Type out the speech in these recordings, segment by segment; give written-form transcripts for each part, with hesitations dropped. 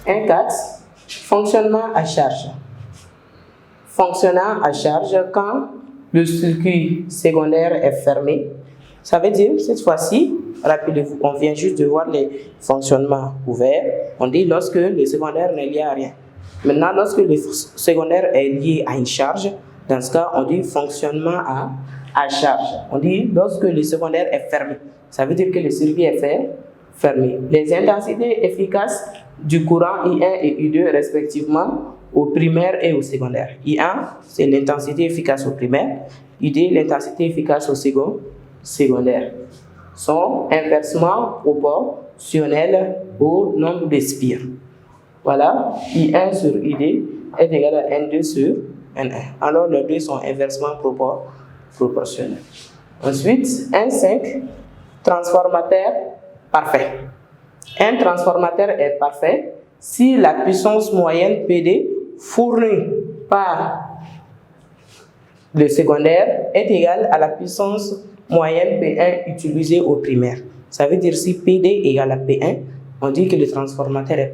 1.4. Fonctionnement à charge. Fonctionnant à charge quand le circuit secondaire est fermé. Ça veut dire, cette fois-ci, rappelez-vous, on vient juste de voir les fonctionnements ouverts. On dit lorsque le secondaire n'est lié à rien. Maintenant, lorsque le secondaire est lié à une charge, dans ce cas, on dit fonctionnement à charge. On dit lorsque le secondaire est fermé. Ça veut dire que le circuit est fermé. Les intensités efficaces du courant I1 et I2 respectivement au primaire et au secondaire. I1, c'est l'intensité efficace au primaire. I2, l'intensité efficace au secondaire. Sont inversement proportionnels au nombre de spires. Voilà, I1 sur I2 est égal à N2 sur N1. Alors, les deux sont inversement proportionnels. Ensuite, N5, transformateur parfait. Un transformateur est parfait si la puissance moyenne PD fournie par le secondaire est égale à la puissance moyenne P1 utilisée au primaire. Ça veut dire si PD égale à P1, on dit que le transformateur est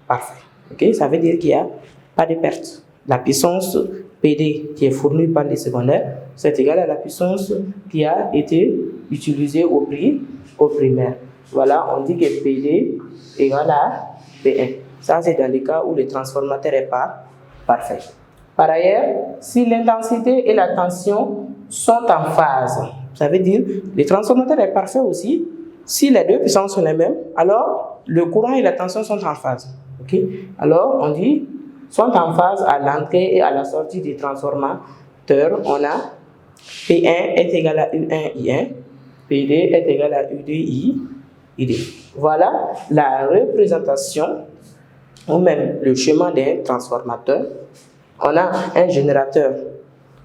parfait. Okay? Ça veut dire qu'il n'y a pas de perte. La puissance PD qui est fournie par le secondaire, c'est égal à la puissance qui a été utilisée au primaire. Voilà, on dit que PD égale à P1. Ça, c'est dans le cas où le transformateur est parfait. Par ailleurs, si l'intensité et la tension sont en phase, ça veut dire que le transformateur est parfait aussi. Si les deux puissances sont les mêmes, alors le courant et la tension sont en phase. Okay? Alors, on dit sont en phase à l'entrée et à la sortie du transformateur. On a P1 est égal à U1 I1, PD est égal à U2 I2. Voilà la représentation ou même le schéma d'un transformateur. On a un générateur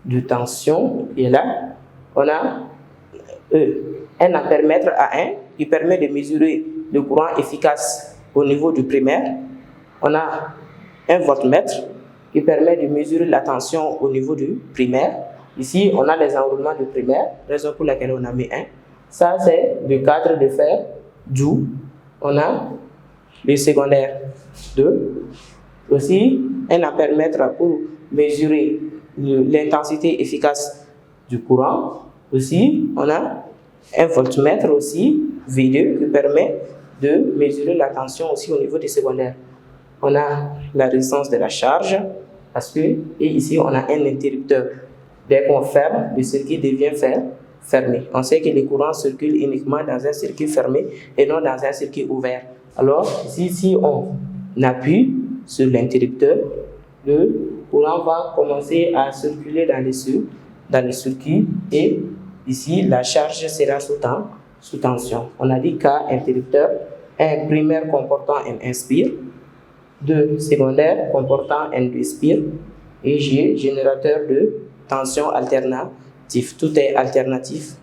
de tension qui est là. On a un ampèremètre A1 qui permet de mesurer le courant efficace au niveau du primaire. On a un voltmètre qui permet de mesurer la tension au niveau du primaire. Ici, on a les enroulements du primaire, raison pour laquelle on a mis 1. Ça, c'est le cadre de fer d'où on a le secondaire 2. Aussi, un ampèremètre pour mesurer l'intensité efficace du courant. Aussi, on a un voltmètre aussi, V2, qui permet de mesurer la tension aussi au niveau des secondaires. On a la résistance de la charge, et ici, on a un interrupteur. Dès qu'on ferme, le circuit devient fermé. On sait que les courants circulent uniquement dans un circuit fermé et non dans un circuit ouvert. Alors, si on appuie sur l'interrupteur, le courant va commencer à circuler dans le circuit et ici, la charge sera sous tension. On a dit K, interrupteur, un primaire comportant un spire, 2 secondaire comportant N2 spire et G, générateur de tension alternative. Tout est alternatif.